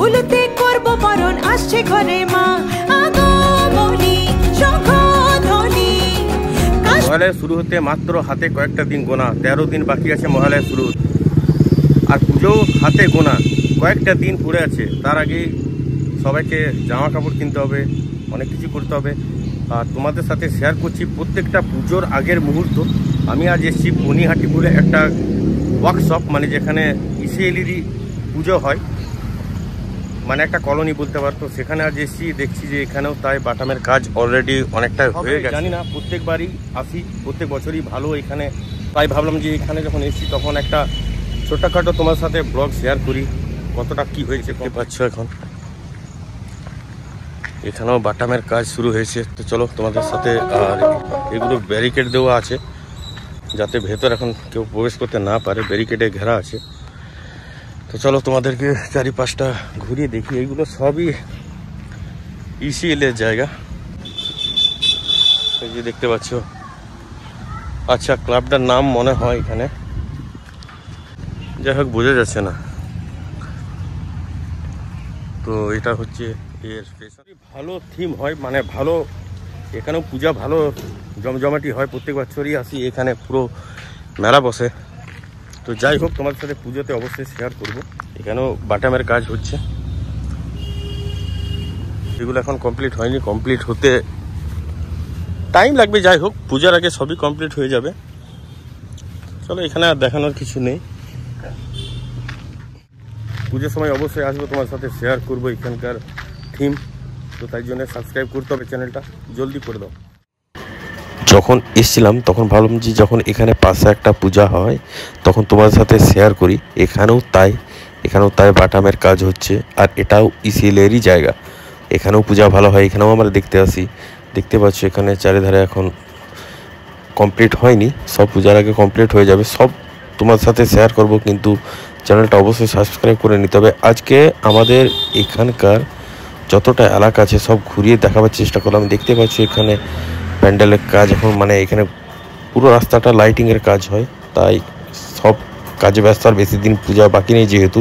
উলুতে করব বরণ আসছে ঘরে মা আগমনী শঙ্খধ্বনি। মহালয়া শুরু হতে মাত্র হাতে কয়েকটা দিন গোনা, 13 দিন বাকি আছে মহালয়া শুরু, আর পুজো হাতে গোনা, কয়েকটা দিন পড়ে আছে। তার আগে সবাইকে জামা কাপড় কিনতে হবে, অনেক কিছু করতে হবে। আর তোমাদের সাথে শেয়ার করছি প্রত্যেকটা পুজোর আগের মুহূর্ত। আমি আজ এসেছি বনিহাটি বলে একটা ওয়ার্কশপ, মানে যেখানে ইসিএলেরই পুজো হয়, মানে একটা কলোনি বলতে পারতো। সেখানে আজ এসেছি, দেখছি যে এখানেও তাই বাটামের কাজ অলরেডি অনেকটা হয়ে গেছে। জানি না, প্রত্যেকবারই আসি, প্রত্যেক বছরই ভালো এখানে, তাই ভাবলাম যে এখানে যখন এসেছি তখন একটা ছোটখাটো তোমার সাথে ব্লগ শেয়ার করি, কতটা কি হয়েছে পাচ্ছ। এখন এখানেও বাটামের কাজ শুরু হয়েছে, তো চলো তোমাদের সাথে। আর এগুলো ব্যারিকেড দেওয়া আছে যাতে ভেতর এখন কেউ প্রবেশ করতে না পারে, ব্যারিকেডে ঘেরা আছে। তো চলো তোমাদেরকে চারিপাশটা ঘুরিয়ে দেখি। এইগুলো সবই ইসিএলের জায়গা, এই যে দেখতে পাচ্ছ। আচ্ছা, ক্লাবটার নাম মনে হয় এখানে, যাই হোক বোঝা যাচ্ছে না। তো এটা হচ্ছে এর ভালো থিম হয়, মানে ভালো, এখানেও পূজা ভালো জমজমাটি হয়। প্রত্যেক বছরই আসি, এখানে পুরো মেলা বসে। তো যাই হোক, তোমাদের সাথে পুজোতে অবশ্যই শেয়ার করব। এখানেও বাটামের কাজ হচ্ছে, এগুলো এখন কমপ্লিট হয়নি, কমপ্লিট হতে টাইম লাগবে। যাই হোক, পূজার আগে সবই কমপ্লিট হয়ে যাবে। চলো, এখানে আর দেখানোর কিছু নেই। পুজোর সময় অবশ্যই আসবো, তোমার সাথে শেয়ার করবো এখানকার থিম। তো তাই জন্য সাবস্ক্রাইব করতে হবে, চ্যানেলটা জলদি করে দাও। যখন এসেছিলাম তখন ভাবলাম যে যখন এখানে পাশে একটা পূজা হয় তখন তোমাদের সাথে শেয়ার করি। এখানেও তাই বাটামের কাজ হচ্ছে, আর এটাও ইসিএলেরই জায়গা। এখানেও পূজা ভালো হয়, এখানেও আমরা দেখতে আসি। দেখতে পাচ্ছ এখানে চারিধারে এখন কমপ্লিট হয়নি, সব পূজার আগে কমপ্লিট হয়ে যাবে। সব তোমার সাথে শেয়ার করব, কিন্তু চ্যানেলটা অবশ্যই সাবস্ক্রাইব করে নিতে হবে। আজকে আমাদের এখানকার যতটা এলাকা আছে সব ঘুরিয়ে দেখাবার চেষ্টা করলাম। দেখতে পাচ্ছ এখানে প্যান্ডেলের কাজ এখন, মানে এখানে পুরো রাস্তাটা লাইটিংয়ের কাজ হয়, তাই সব কাজে ব্যস্ত। আর বেশি দিন পূজা বাকি নেই যেহেতু।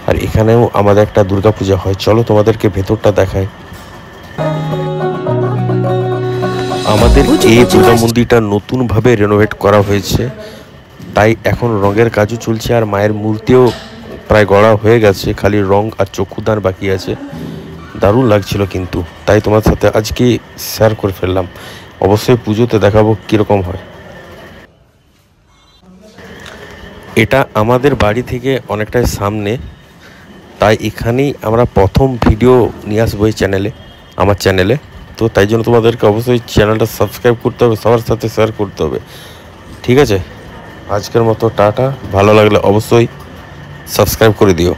আর এখানেও আমাদের একটা দুর্গা পূজা হয়, চলো তোমাদেরকে ভেতরটা দেখায়। আমাদের এই দুর্গা মন্দিরটা নতুনভাবে রেনোভেট করা হয়েছে, তাই এখন রঙের কাজও চলছে। আর মায়ের মূর্তিও প্রায় গড়া হয়ে গেছে, খালি রং আর চক্ষুদান বাকি আছে। দারুণ লাগছিল কিন্তু, তাই তোমার সাথে আজকে শেয়ার করে ফেললাম। অবশ্যই পুজোতে দেখাবো কীরকম হয়। এটা আমাদের বাড়ি থেকে অনেকটাই সামনে, তাই এখানেই আমরা প্রথম ভিডিও নিয়ে আসবো এই চ্যানেলে, আমার চ্যানেলে। তো তাই জন্য তোমাদেরকে অবশ্যই চ্যানেলটা সাবস্ক্রাইব করতে হবে, সবার সাথে শেয়ার করতে হবে, ঠিক আছে? আজকের মতো টাটা। ভালো লাগলে অবশ্যই সাবস্ক্রাইব করে দিও।